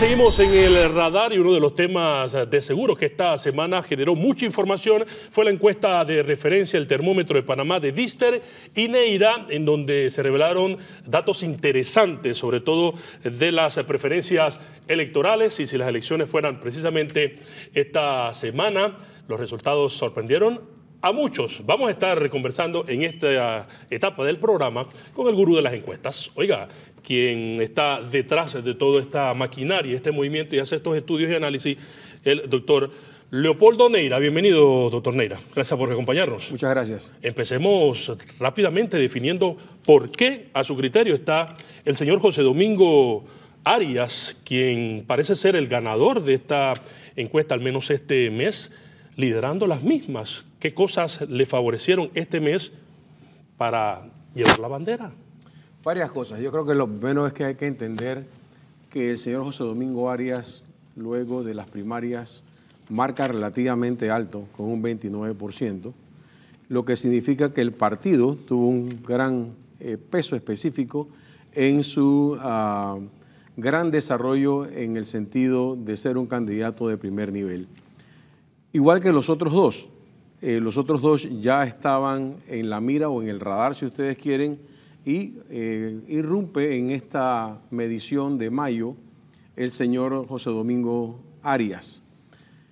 seguimos en el radar y uno de los temas de seguros que esta semana generó mucha información fue la encuesta de referencia, el termómetro de Panamá de Dister y Neira, en donde se revelaron datos interesantes, sobre todo de las preferencias electorales, y si las elecciones fueran precisamente esta semana, los resultados sorprendieron a muchos. Vamos a estar conversando en esta etapa del programa con el gurú de las encuestas. Oiga, quien está detrás de toda esta maquinaria, este movimiento y hace estos estudios y análisis, el doctor Leopoldo Neira. Bienvenido, doctor Neira. Gracias por acompañarnos. Muchas gracias. Empecemos rápidamente definiendo por qué, a su criterio, está el señor José Domingo Arias, quien parece ser el ganador de esta encuesta, al menos este mes, liderando las mismas. ¿Qué cosas le favorecieron este mes para llevar la bandera? Varias cosas. Yo creo que lo primero es que hay que entender que el señor José Domingo Arias, luego de las primarias, marca relativamente alto, con un 29%, lo que significa que el partido tuvo un gran peso específico en su gran desarrollo en el sentido de ser un candidato de primer nivel. Igual que los otros dos ya estaban en la mira o en el radar, si ustedes quieren, y irrumpe en esta medición de mayo el señor José Domingo Arias.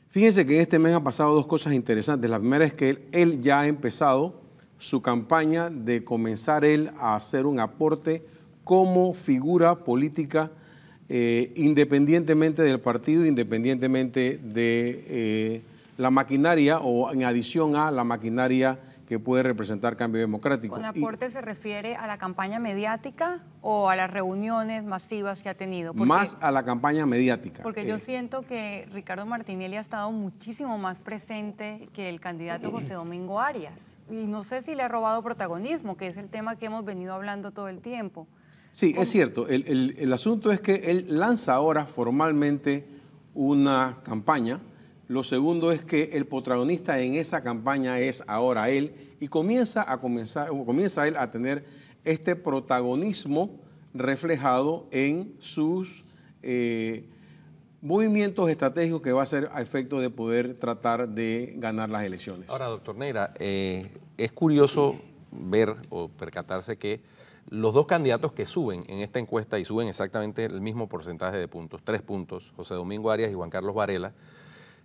Fíjense que en este mes han pasado dos cosas interesantes. La primera es que él ya ha empezado su campaña de comenzar él a hacer un aporte como figura política independientemente del partido, independientemente de la maquinaria o en adición a la maquinaria que puede representar Cambio Democrático. ¿Con aporte se refiere a la campaña mediática o a las reuniones masivas que ha tenido? Más a la campaña mediática. Porque yo siento que Ricardo Martinelli ha estado muchísimo más presente que el candidato José Domingo Arias. Y no sé si le ha robado protagonismo, que es el tema que hemos venido hablando todo el tiempo. Sí, es cierto. El asunto es que él lanza ahora formalmente una campaña. Lo segundo es que el protagonista en esa campaña es ahora él y comienza él a tener este protagonismo reflejado en sus movimientos estratégicos que va a ser a efecto de poder tratar de ganar las elecciones. Ahora, doctor Neira, es curioso ver o percatarse que los dos candidatos que suben en esta encuesta y suben exactamente el mismo porcentaje de puntos, 3 puntos, José Domingo Arias y Juan Carlos Varela,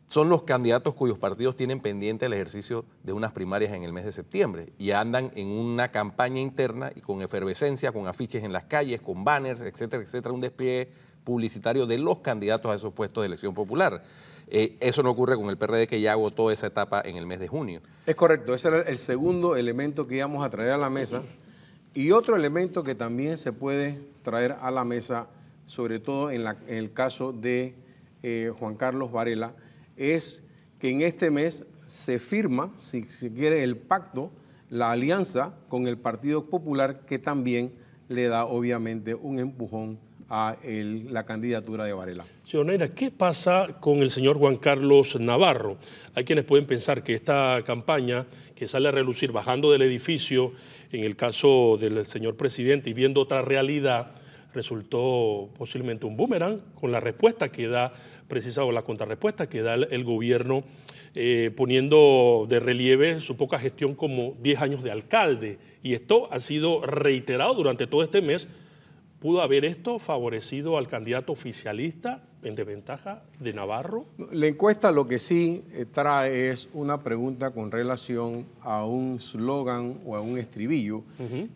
son los candidatos cuyos partidos tienen pendiente el ejercicio de unas primarias en el mes de septiembre y andan en una campaña interna y con efervescencia, con afiches en las calles, con banners, etcétera, etcétera, un despliegue publicitario de los candidatos a esos puestos de elección popular. Eso no ocurre con el PRD, que ya agotó esa etapa en el mes de junio. Es correcto, ese era el segundo elemento que íbamos a traer a la mesa. Y otro elemento que también se puede traer a la mesa, sobre todo en el caso de Juan Carlos Varela, es que en este mes se firma, si se quiere, el pacto, la alianza con el Partido Popular, que también le da obviamente un empujón a la candidatura de Varela. Señor Neira, ¿qué pasa con el señor Juan Carlos Navarro? Hay quienes pueden pensar que esta campaña que sale a relucir bajando del edificio, en el caso del señor presidente y viendo otra realidad, resultó posiblemente un boomerang con la respuesta que da, precisa, o la contrarrespuesta que da el gobierno, poniendo de relieve su poca gestión como 10 años de alcalde. Y esto ha sido reiterado durante todo este mes. ¿Pudo haber esto favorecido al candidato oficialista en desventaja de Navarro? La encuesta lo que sí trae es una pregunta con relación a un slogan o a un estribillo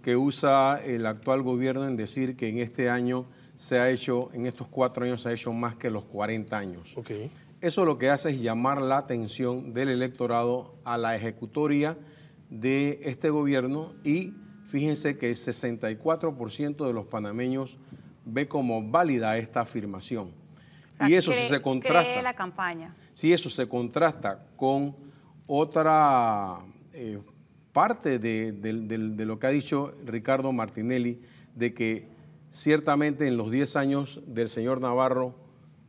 que usa el actual gobierno en decir que en este año se ha hecho, en estos 4 años se ha hecho más que los 40 años. Okay. Eso lo que hace es llamar la atención del electorado a la ejecutoria de este gobierno y fíjense que el 64% de los panameños ve como válida esta afirmación. O sea, y eso se contrasta. Cree la campaña. Si eso se contrasta con otra parte de lo que ha dicho Ricardo Martinelli, de que ciertamente en los 10 años del señor Navarro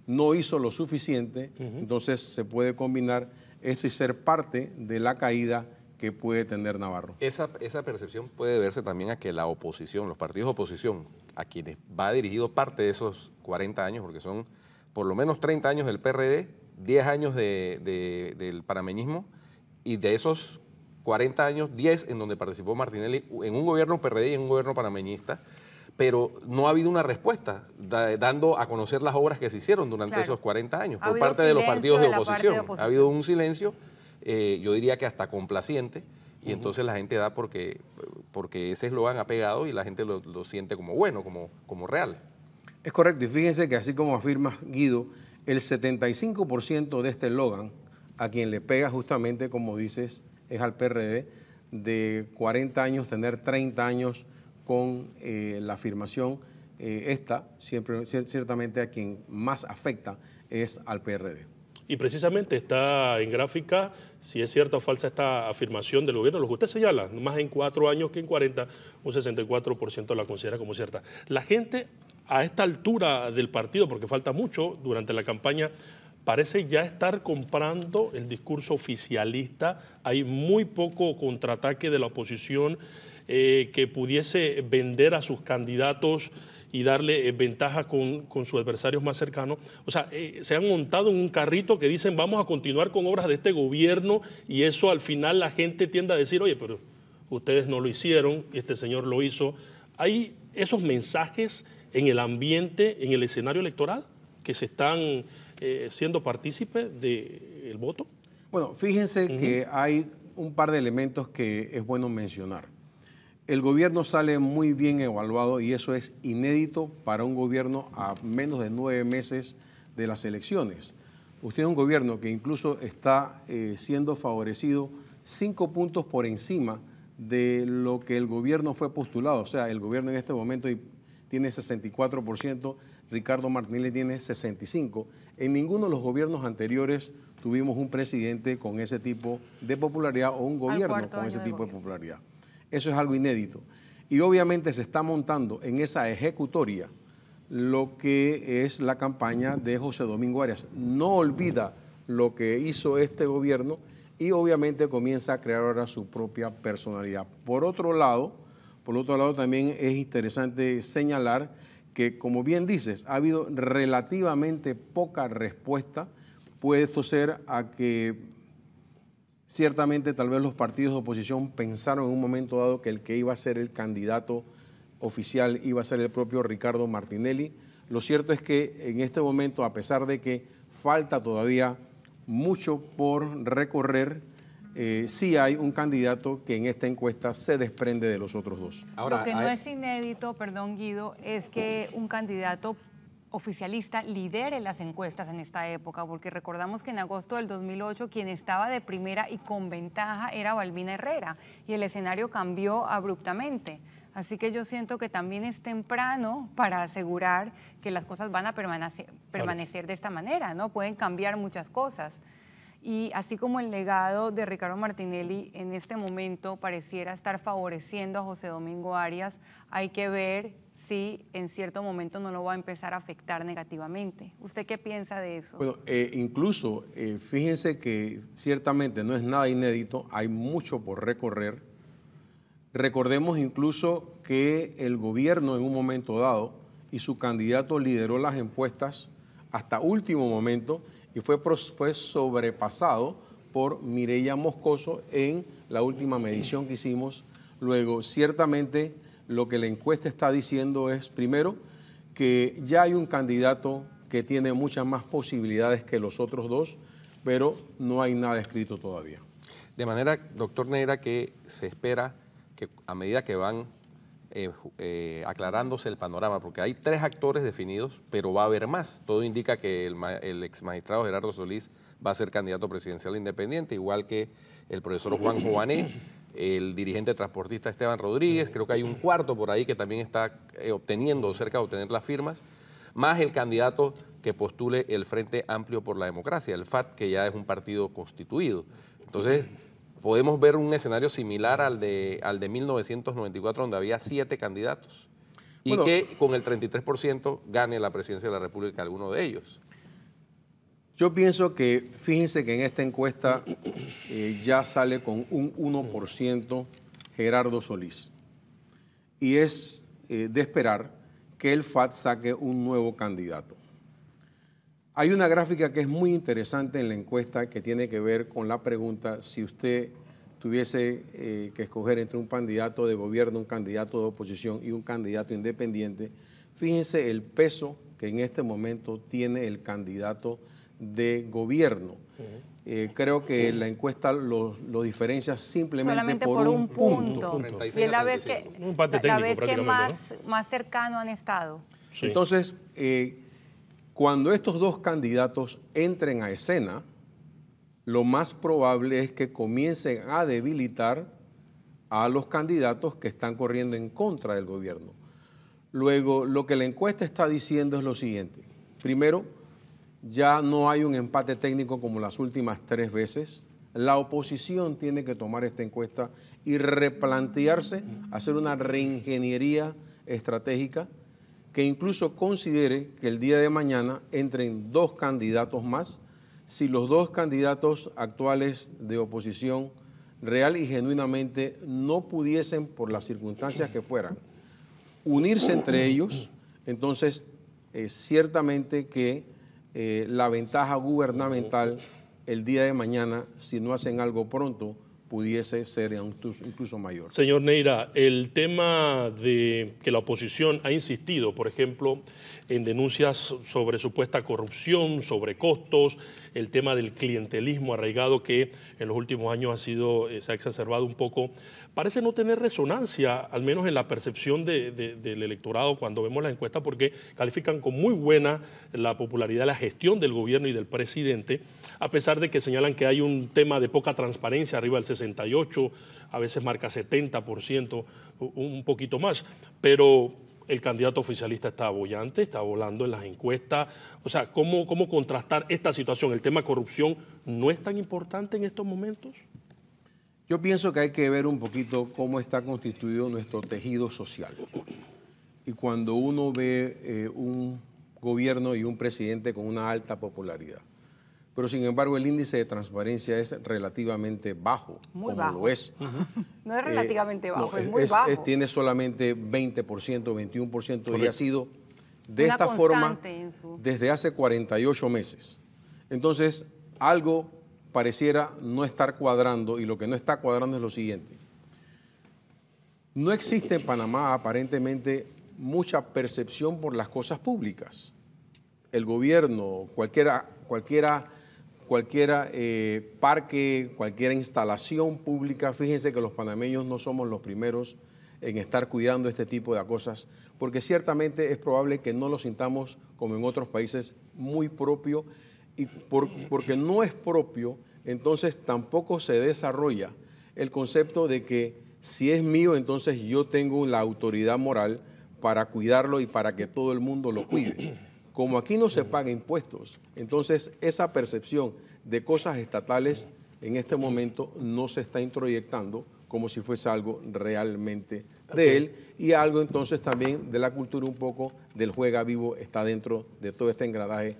no hizo lo suficiente, entonces se puede combinar esto y ser parte de la caída que puede tener Navarro. Esa percepción puede verse también a que la oposición, los partidos de oposición, a quienes va dirigido parte de esos 40 años, porque son por lo menos 30 años del PRD, 10 años del panameñismo, y de esos 40 años, 10 en donde participó Martinelli en un gobierno PRD y en un gobierno panameñista, pero no ha habido una respuesta dando a conocer las obras que se hicieron durante esos 40 años por parte de los partidos de oposición. Ha habido un silencio, yo diría que hasta complaciente, y entonces la gente da porque ese eslogan ha pegado y la gente lo siente como bueno, como real. Es correcto, y fíjense que así como afirma Guido, el 75% de este eslogan, a quien le pega justamente, como dices, es al PRD, de 40 años, tener 30 años con la afirmación, ciertamente a quien más afecta es al PRD. Y precisamente está en gráfica si es cierta o falsa esta afirmación del gobierno. Lo que usted señala, más en 4 años que en 40, un 64% la considera como cierta. La gente a esta altura del partido, porque falta mucho durante la campaña, parece ya estar comprando el discurso oficialista. Hay muy poco contraataque de la oposición que pudiese vender a sus candidatos y darle ventaja con sus adversarios más cercanos. O sea, se han montado en un carrito que dicen vamos a continuar con obras de este gobierno, y eso al final la gente tiende a decir, oye, pero ustedes no lo hicieron, este señor lo hizo. ¿Hay esos mensajes en el ambiente, en el escenario electoral, que se están siendo partícipes del voto? Bueno, fíjense que hay un par de elementos que es bueno mencionar. El gobierno sale muy bien evaluado, y eso es inédito para un gobierno a menos de 9 meses de las elecciones. Usted es un gobierno que incluso está siendo favorecido 5 puntos por encima de lo que el gobierno fue postulado. O sea, el gobierno en este momento tiene 64%, Ricardo Martinelli tiene 65%. En ninguno de los gobiernos anteriores tuvimos un presidente con ese tipo de popularidad o un gobierno con ese tipo de popularidad. Eso es algo inédito. Y obviamente se está montando en esa ejecutoria lo que es la campaña de José Domingo Arias. No olvida lo que hizo este gobierno y obviamente comienza a crear ahora su propia personalidad. Por otro lado también es interesante señalar que, como bien dices, ha habido relativamente poca respuesta. Puede esto ser a que ciertamente tal vez los partidos de oposición pensaron en un momento dado que el que iba a ser el candidato oficial iba a ser el propio Ricardo Martinelli. Lo cierto es que en este momento, a pesar de que falta todavía mucho por recorrer, sí hay un candidato que en esta encuesta se desprende de los otros dos. Ahora, lo que no es inédito, perdón Guido, es que un candidato oficialista lidere las encuestas en esta época, porque recordamos que en agosto del 2008 quien estaba de primera y con ventaja era Balbina Herrera, y el escenario cambió abruptamente. Así que yo siento que también es temprano para asegurar que las cosas van a permanecer de esta manera, ¿no? Pueden cambiar muchas cosas. Y así como el legado de Ricardo Martinelli en este momento pareciera estar favoreciendo a José Domingo Arias, hay que ver si en cierto momento no lo va a empezar a afectar negativamente. ¿Usted qué piensa de eso? Bueno, incluso fíjense que ciertamente no es nada inédito, hay mucho por recorrer. Recordemos incluso que el gobierno en un momento dado y su candidato lideró las encuestas hasta último momento y fue sobrepasado por Mireya Moscoso en la última medición que hicimos. Luego, ciertamente, lo que la encuesta está diciendo es, primero, que ya hay un candidato que tiene muchas más posibilidades que los otros dos, pero no hay nada escrito todavía. De manera, doctor Neira, que se espera que a medida que van aclarándose el panorama, porque hay 3 actores definidos, pero va a haber más. Todo indica que el ex magistrado Gerardo Solís va a ser candidato presidencial independiente, igual que el profesor Juan Jované, el dirigente transportista Esteban Rodríguez, creo que hay un cuarto por ahí que también está cerca de obtener las firmas, más el candidato que postule el Frente Amplio por la Democracia, el FAT, que ya es un partido constituido. Entonces, podemos ver un escenario similar al de 1994, donde había 7 candidatos, y que con el 33% gane la presidencia de la República alguno de ellos. Yo pienso que, fíjense que en esta encuesta ya sale con un 1% Gerardo Solís. Y es de esperar que el FAT saque un nuevo candidato. Hay una gráfica que es muy interesante en la encuesta que tiene que ver con la pregunta si usted tuviese que escoger entre un candidato de gobierno, un candidato de oposición y un candidato independiente. Fíjense el peso que en este momento tiene el candidato de gobierno. Creo que la encuesta lo diferencia simplemente por un punto. Y es la vez que más cercano han estado. Sí. Entonces, cuando estos dos candidatos entren a escena, lo más probable es que comiencen a debilitar a los candidatos que están corriendo en contra del gobierno. Luego, lo que la encuesta está diciendo es lo siguiente. Primero, ya no hay un empate técnico como las últimas 3 veces. La oposición tiene que tomar esta encuesta y replantearse, hacer una reingeniería estratégica que incluso considere que el día de mañana entren 2 candidatos más. Si los 2 candidatos actuales de oposición real y genuinamente no pudiesen, por las circunstancias que fueran, unirse entre ellos, entonces ciertamente que la ventaja gubernamental el día de mañana, si no hacen algo pronto, pudiese ser incluso mayor. Señor Neira, el tema de que la oposición ha insistido, por ejemplo, en denuncias sobre supuesta corrupción, sobre costos, el tema del clientelismo arraigado que en los últimos años se ha exacerbado un poco, parece no tener resonancia, al menos en la percepción del electorado cuando vemos las encuestas, porque califican con muy buena la popularidad, la gestión del gobierno y del presidente, a pesar de que señalan que hay un tema de poca transparencia, arriba del 68%, a veces marca 70%, un poquito más, pero el candidato oficialista está boyante, está volando en las encuestas. O sea, ¿cómo contrastar esta situación? ¿El tema corrupción no es tan importante en estos momentos? Yo pienso que hay que ver un poquito cómo está constituido nuestro tejido social. Y cuando uno ve un gobierno y un presidente con una alta popularidad, pero sin embargo el índice de transparencia es relativamente bajo, muy bajo. Lo es. No es relativamente bajo, no, es muy bajo. Tiene solamente 20%, 21%, correcto. Y ha sido de esta forma desde hace 48 meses. Entonces, algo pareciera no estar cuadrando, y lo que no está cuadrando es lo siguiente. No existe en Panamá aparentemente mucha percepción por las cosas públicas. El gobierno, cualquier parque, cualquier instalación pública, fíjense que los panameños no somos los primeros en estar cuidando este tipo de cosas, porque ciertamente es probable que no lo sintamos como en otros países muy propio, y porque no es propio, entonces tampoco se desarrolla el concepto de que si es mío, entonces yo tengo la autoridad moral para cuidarlo y para que todo el mundo lo cuide. Como aquí no se paga impuestos, entonces esa percepción de cosas estatales en este momento no se está introyectando como si fuese algo realmente de él, y algo entonces también de la cultura, un poco del juega vivo, está dentro de todo este engranaje,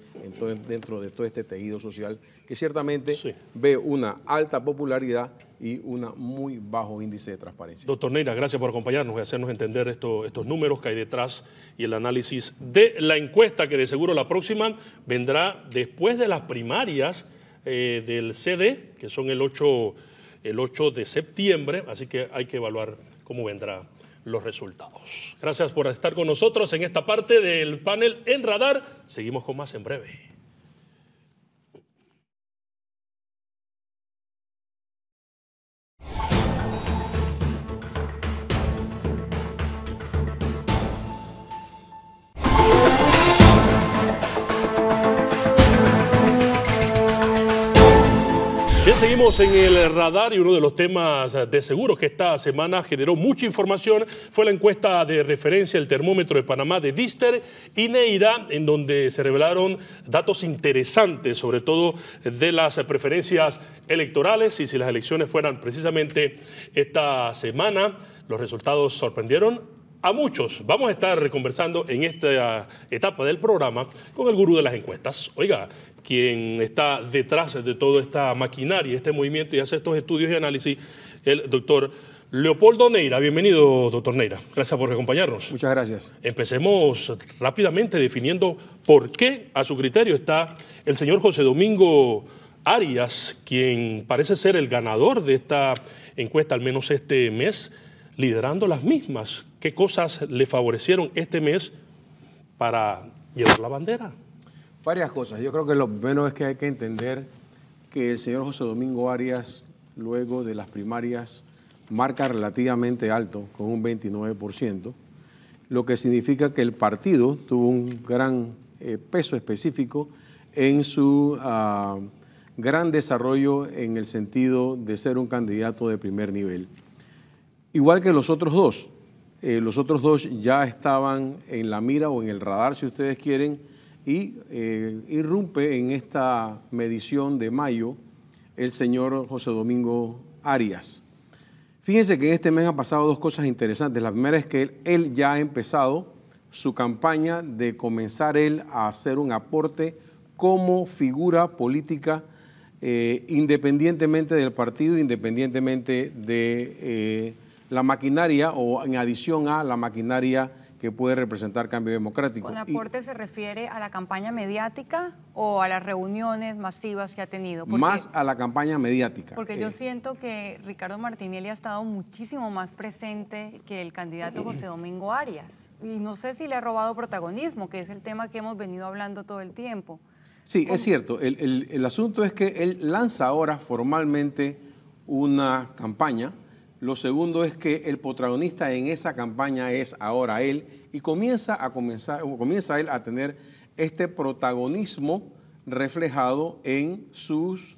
dentro de todo este tejido social que ciertamente ve una alta popularidad y un muy bajo índice de transparencia. Doctor Neira, gracias por acompañarnos y hacernos entender estos números que hay detrás y el análisis de la encuesta, que de seguro la próxima vendrá después de las primarias del CD, que son el 8 de septiembre, así que hay que evaluar cómo vendrán los resultados. Gracias por estar con nosotros en esta parte del panel en Radar. Seguimos con más en breve. Bien, seguimos en el radar, y uno de los temas de seguros que esta semana generó mucha información fue la encuesta de referencia del termómetro de Panamá de Dister y Neira, en donde se revelaron datos interesantes, sobre todo de las preferencias electorales, y si las elecciones fueran precisamente esta semana, los resultados sorprendieron a muchos. Vamos a estar conversando en esta etapa del programa con el gurú de las encuestas. Oiga, quien está detrás de toda esta maquinaria, este movimiento, y hace estos estudios y análisis, el doctor Leopoldo Neira, bienvenido, doctor Neira. Gracias por acompañarnos. Muchas gracias. Empecemos rápidamente definiendo por qué, a su criterio, está el señor José Domingo Arias, quien parece ser el ganador de esta encuesta, al menos este mes, liderando las mismas. ¿Qué cosas le favorecieron este mes para llevar la bandera? Varias cosas. Yo creo que lo primero es que hay que entender que el señor José Domingo Arias, luego de las primarias, marca relativamente alto, con un 29%, lo que significa que el partido tuvo un gran peso específico en su gran desarrollo en el sentido de ser un candidato de primer nivel. Igual que los otros dos ya estaban en la mira o en el radar, si ustedes quieren, y irrumpe en esta medición de mayo el señor José Domingo Arias. Fíjense que en este mes han pasado dos cosas interesantes. La primera es que él ya ha empezado su campaña de comenzar él a hacer un aporte como figura política independientemente del partido, independientemente de la maquinaria o en adición a la maquinaria que puede representar Cambio Democrático. ¿Con aporte se refiere a la campaña mediática o a las reuniones masivas que ha tenido? Más a la campaña mediática. Porque yo siento que Ricardo Martinelli ha estado muchísimo más presente que el candidato José Domingo Arias. Y no sé si le ha robado protagonismo, que es el tema que hemos venido hablando todo el tiempo. Sí, es cierto. El asunto es que él lanza ahora formalmente una campaña. Lo segundo es que el protagonista en esa campaña es ahora él y comienza él a tener este protagonismo reflejado en sus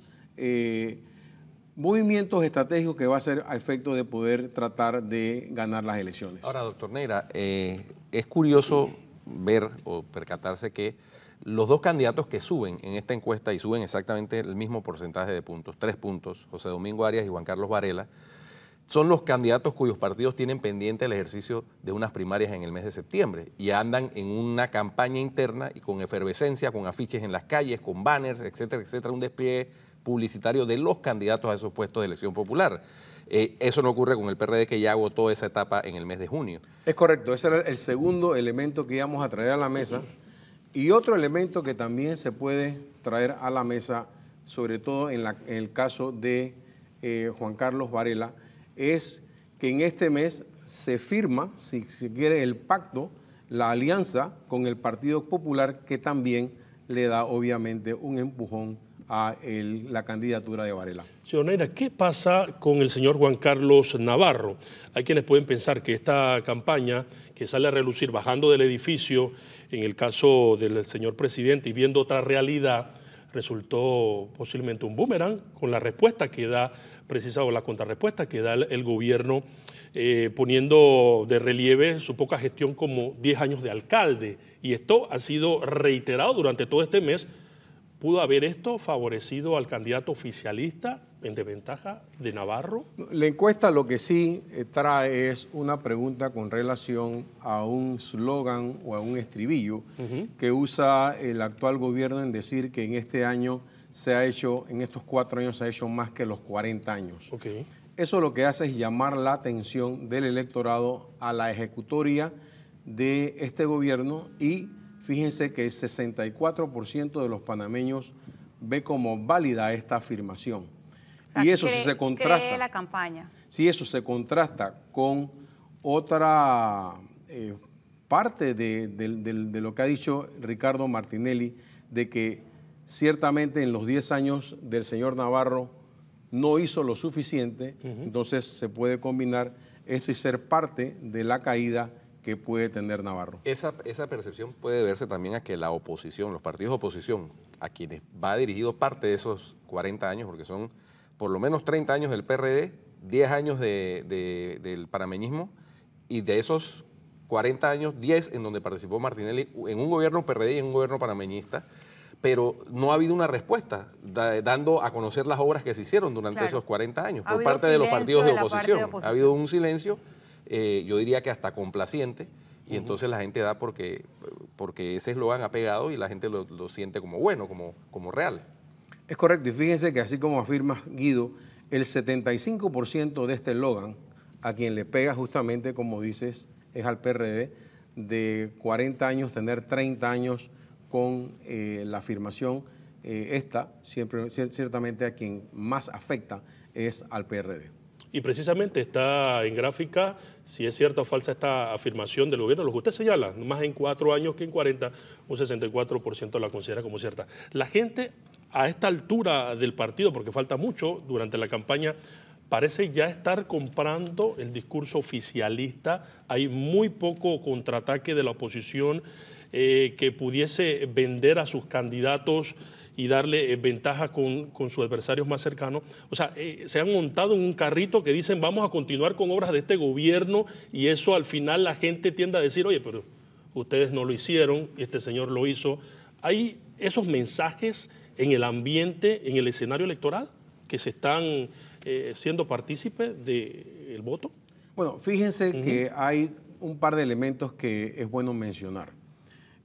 movimientos estratégicos que va a ser a efecto de poder tratar de ganar las elecciones. Ahora, doctor Neira, es curioso ver o percatarse que los dos candidatos que suben en esta encuesta y suben exactamente el mismo porcentaje de puntos, 3 puntos, José Domingo Arias y Juan Carlos Varela, son los candidatos cuyos partidos tienen pendiente el ejercicio de unas primarias en el mes de septiembre y andan en una campaña interna y con efervescencia, con afiches en las calles, con banners, etcétera, etcétera, un despliegue publicitario de los candidatos a esos puestos de elección popular. Eso no ocurre con el PRD, que ya agotó esa etapa en el mes de junio. Es correcto, ese era el segundo elemento que íbamos a traer a la mesa. Y otro elemento que también se puede traer a la mesa, sobre todo en el caso de Juan Carlos Varela, es que en este mes se firma, si se quiere, el pacto, la alianza con el Partido Popular, que también le da obviamente un empujón a la candidatura de Varela. Señor Neira, ¿qué pasa con el señor Juan Carlos Navarro? Hay quienes pueden pensar que esta campaña que sale a relucir bajando del edificio, en el caso del señor presidente y viendo otra realidad, resultó posiblemente un boomerang con la respuesta que da, precisado la contrarrespuesta que da el gobierno, poniendo de relieve su poca gestión como 10 años de alcalde. Y esto ha sido reiterado durante todo este mes. ¿Pudo haber esto favorecido al candidato oficialista en desventaja de Navarro? La encuesta lo que sí trae es una pregunta con relación a un slogan o a un estribillo que usa el actual gobierno en decir que en este año en estos 4 años se ha hecho más que los 40 años. Okay. Eso lo que hace es llamar la atención del electorado a la ejecutoria de este gobierno y fíjense que el 64% de los panameños ve como válida esta afirmación. O sea, y eso se contrasta. Cree la campaña. Si eso se contrasta con otra parte de lo que ha dicho Ricardo Martinelli, de que ciertamente en los 10 años del señor Navarro no hizo lo suficiente, entonces se puede combinar esto y ser parte de la caída que puede tener Navarro. Esa percepción puede verse también a que la oposición, los partidos de oposición, a quienes va dirigido parte de esos 40 años, porque son por lo menos 30 años del PRD, 10 años del panameñismo, y de esos 40 años, 10 en donde participó Martinelli en un gobierno PRD y en un gobierno panameñista, pero no ha habido una respuesta dando a conocer las obras que se hicieron durante esos 40 años por parte de los partidos de oposición. Ha habido un silencio, yo diría que hasta complaciente, y entonces la gente da porque ese eslogan ha pegado y la gente lo siente como bueno, como real. Es correcto, y fíjense que así como afirma Guido, el 75% de este eslogan a quien le pega justamente, como dices, es al PRD, de 40 años, tener 30 años con la afirmación. Ciertamente a quien más afecta es al PRD. Y precisamente está en gráfica si es cierta o falsa esta afirmación del gobierno. Lo que usted señala, más en 4 años que en 40, un 64% la considera como cierta. La gente a esta altura del partido, porque falta mucho durante la campaña, parece ya estar comprando el discurso oficialista. Hay muy poco contraataque de la oposición que pudiese vender a sus candidatos y darle ventaja con sus adversarios más cercanos. O sea, se han montado en un carrito que dicen vamos a continuar con obras de este gobierno, y eso al final la gente tiende a decir, oye, pero ustedes no lo hicieron y este señor lo hizo. ¿Hay esos mensajes en el ambiente, en el escenario electoral, que se están siendo partícipes del voto? Bueno, fíjense que hay un par de elementos que es bueno mencionar.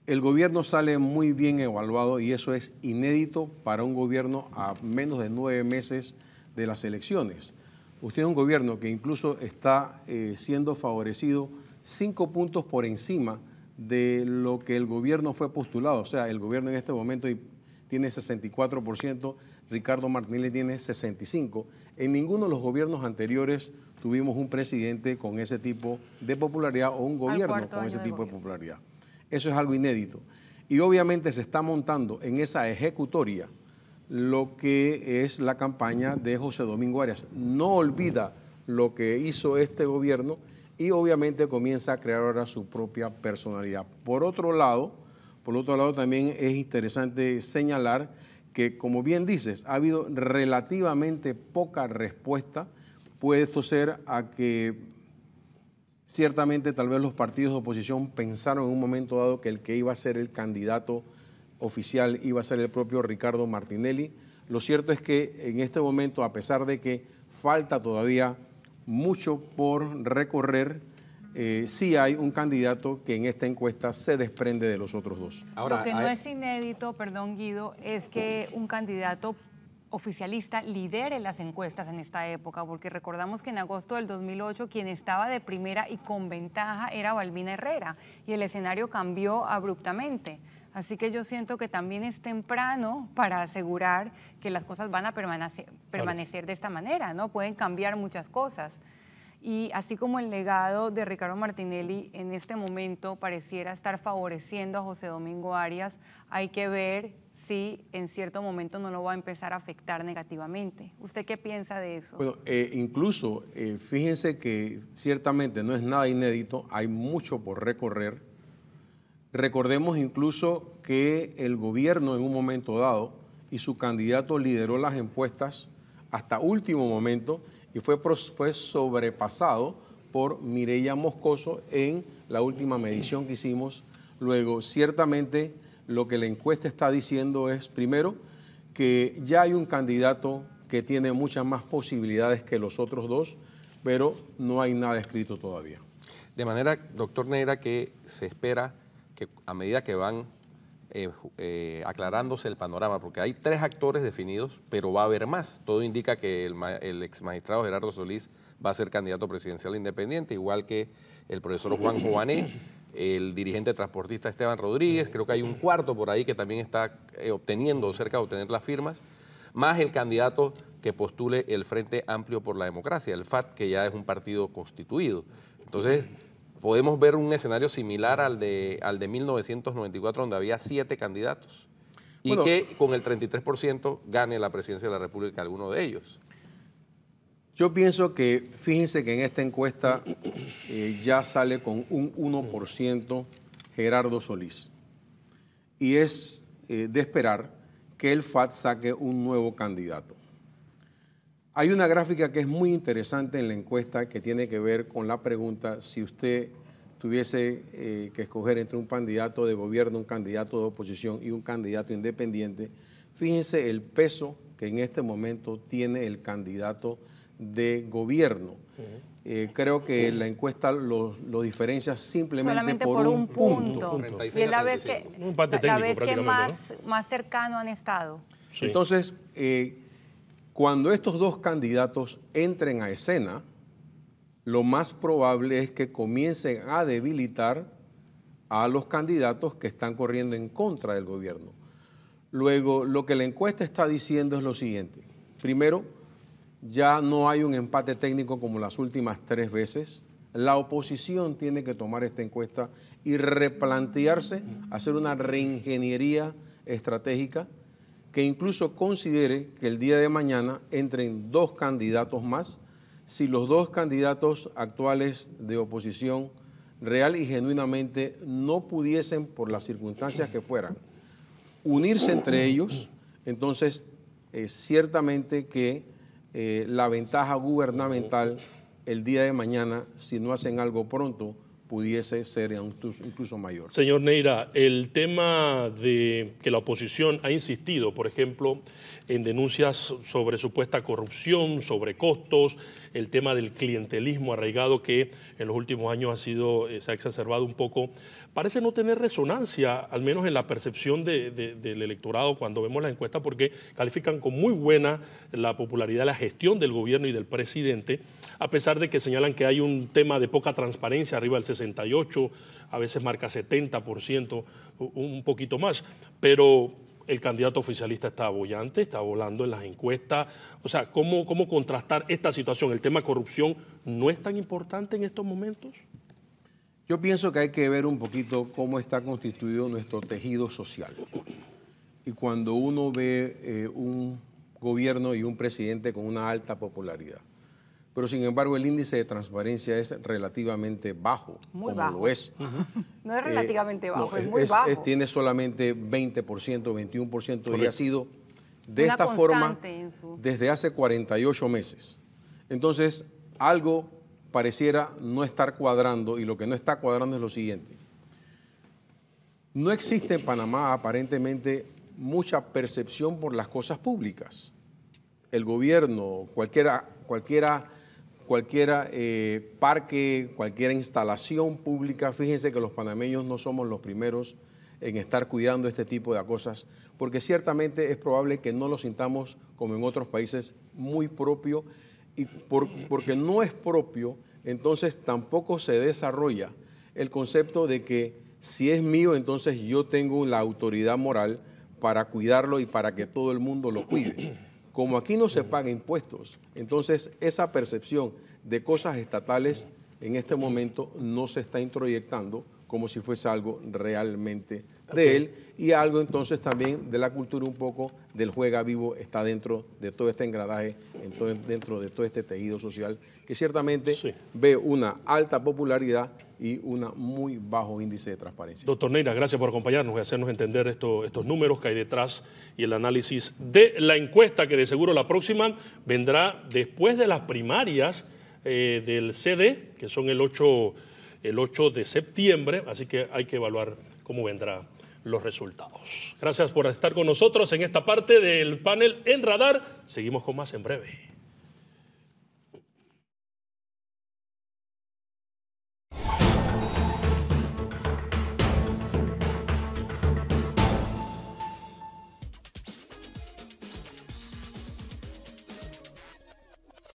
El gobierno sale muy bien evaluado y eso es inédito para un gobierno a menos de 9 meses de las elecciones. Usted es un gobierno que incluso está siendo favorecido 5 puntos por encima de lo que el gobierno fue postulado. O sea, el gobierno en este momento tiene 64%, Ricardo Martinelli tiene 65%. En ninguno de los gobiernos anteriores tuvimos un presidente con ese tipo de popularidad o un gobierno con ese tipo de popularidad. Eso es algo inédito. Y obviamente se está montando en esa ejecutoria lo que es la campaña de José Domingo Arias. No olvida lo que hizo este gobierno y obviamente comienza a crear ahora su propia personalidad. Por otro lado también es interesante señalar que, como bien dices, ha habido relativamente poca respuesta. Puede esto ser a que ciertamente tal vez los partidos de oposición pensaron en un momento dado que el que iba a ser el candidato oficial iba a ser el propio Ricardo Martinelli. Lo cierto es que en este momento, a pesar de que falta todavía mucho por recorrer, sí hay un candidato que en esta encuesta se desprende de los otros dos. Ahora, lo que no es inédito, perdón Guido, es que un candidato oficialista lidere las encuestas en esta época, porque recordamos que en agosto del 2008 quien estaba de primera y con ventaja era Balbina Herrera y el escenario cambió abruptamente. Así que yo siento que también es temprano para asegurar que las cosas van a permanecer de esta manera, ¿no? Pueden cambiar muchas cosas. Y así como el legado de Ricardo Martinelli en este momento pareciera estar favoreciendo a José Domingo Arias, hay que ver si en cierto momento no lo va a empezar a afectar negativamente. ¿Usted qué piensa de eso? Bueno, incluso fíjense que ciertamente no es nada inédito, hay mucho por recorrer. Recordemos incluso que el gobierno en un momento dado y su candidato lideró las encuestas hasta último momento y fue sobrepasado por Mireya Moscoso en la última medición que hicimos. Luego, ciertamente, lo que la encuesta está diciendo es, primero, que ya hay un candidato que tiene muchas más posibilidades que los otros dos, pero no hay nada escrito todavía. De manera, doctor Neira, que se espera que a medida que van aclarándose el panorama, porque hay 3 actores definidos, pero va a haber más. Todo indica que el ex magistrado Gerardo Solís va a ser candidato presidencial independiente, igual que el profesor Juan Jované, el dirigente transportista Esteban Rodríguez, creo que hay un cuarto por ahí que también está obteniendo, cerca de obtener las firmas, más el candidato que postule el Frente Amplio por la Democracia, el FAT, que ya es un partido constituido. Entonces, podemos ver un escenario similar al de 1994, donde había 7 candidatos, y bueno, que con el 33% gane la presidencia de la República alguno de ellos. Yo pienso que, fíjense que en esta encuesta ya sale con un 1% Gerardo Solís. Y es de esperar que el FAT saque un nuevo candidato. Hay una gráfica que es muy interesante en la encuesta que tiene que ver con la pregunta si usted tuviese que escoger entre un candidato de gobierno, un candidato de oposición y un candidato independiente. Fíjense el peso que en este momento tiene el candidato de gobierno. Creo que la encuesta lo diferencia simplemente por un punto. Y es la vez que más cercano han estado. Sí. Entonces, cuando estos dos candidatos entren a escena, lo más probable es que comiencen a debilitar a los candidatos que están corriendo en contra del gobierno. Luego, lo que la encuesta está diciendo es lo siguiente. Primero, ya no hay un empate técnico como las últimas 3 veces. La oposición tiene que tomar esta encuesta y replantearse, hacer una reingeniería estratégica que incluso considere que el día de mañana entren 2 candidatos más. Si los 2 candidatos actuales de oposición real y genuinamente no pudiesen, por las circunstancias que fueran, unirse entre ellos, entonces ciertamente que la ventaja gubernamental el día de mañana, si no hacen algo pronto, pudiese ser incluso mayor. Señor Neira, el tema de que la oposición ha insistido, por ejemplo, en denuncias sobre supuesta corrupción, sobre costos, el tema del clientelismo arraigado que en los últimos años se ha exacerbado un poco, parece no tener resonancia, al menos en la percepción del electorado cuando vemos la encuesta, porque califican con muy buena la popularidad, la gestión del gobierno y del presidente, a pesar de que señalan que hay un tema de poca transparencia, arriba del 68%, a veces marca 70%, un poquito más, pero el candidato oficialista está boyante, está volando en las encuestas. O sea, ¿cómo contrastar esta situación? ¿El tema corrupción no es tan importante en estos momentos? Yo pienso que hay que ver un poquito cómo está constituido nuestro tejido social. Y cuando uno ve un gobierno y un presidente con una alta popularidad, pero sin embargo el índice de transparencia es relativamente bajo, muy como bajo. Lo es. No es relativamente bajo, No, es muy bajo. Tiene solamente 20%, 21%. Correcto. Y ha sido de Una esta forma su... desde hace 48 meses. Entonces, algo pareciera no estar cuadrando, y lo que no está cuadrando es lo siguiente. No existe en Panamá aparentemente mucha percepción por las cosas públicas. El gobierno, cualquier parque, cualquier instalación pública, fíjense que los panameños no somos los primeros en estar cuidando este tipo de cosas, porque ciertamente es probable que no lo sintamos como en otros países muy propio, y porque no es propio, entonces tampoco se desarrolla el concepto de que si es mío, entonces yo tengo la autoridad moral para cuidarlo y para que todo el mundo lo cuide. Como aquí no se paga impuestos, entonces esa percepción de cosas estatales en este momento no se está introyectando como si fuese algo realmente de él, y algo entonces también de la cultura, un poco del juega vivo está dentro de todo este engranaje, dentro de todo este tejido social que ciertamente ve una alta popularidad y un muy bajo índice de transparencia. Doctor Neira, gracias por acompañarnos y hacernos entender estos números que hay detrás y el análisis de la encuesta, que de seguro la próxima vendrá después de las primarias del CD, que son el 8 de septiembre, así que hay que evaluar cómo vendrán los resultados. Gracias por estar con nosotros en esta parte del panel en Radar. Seguimos con más en breve.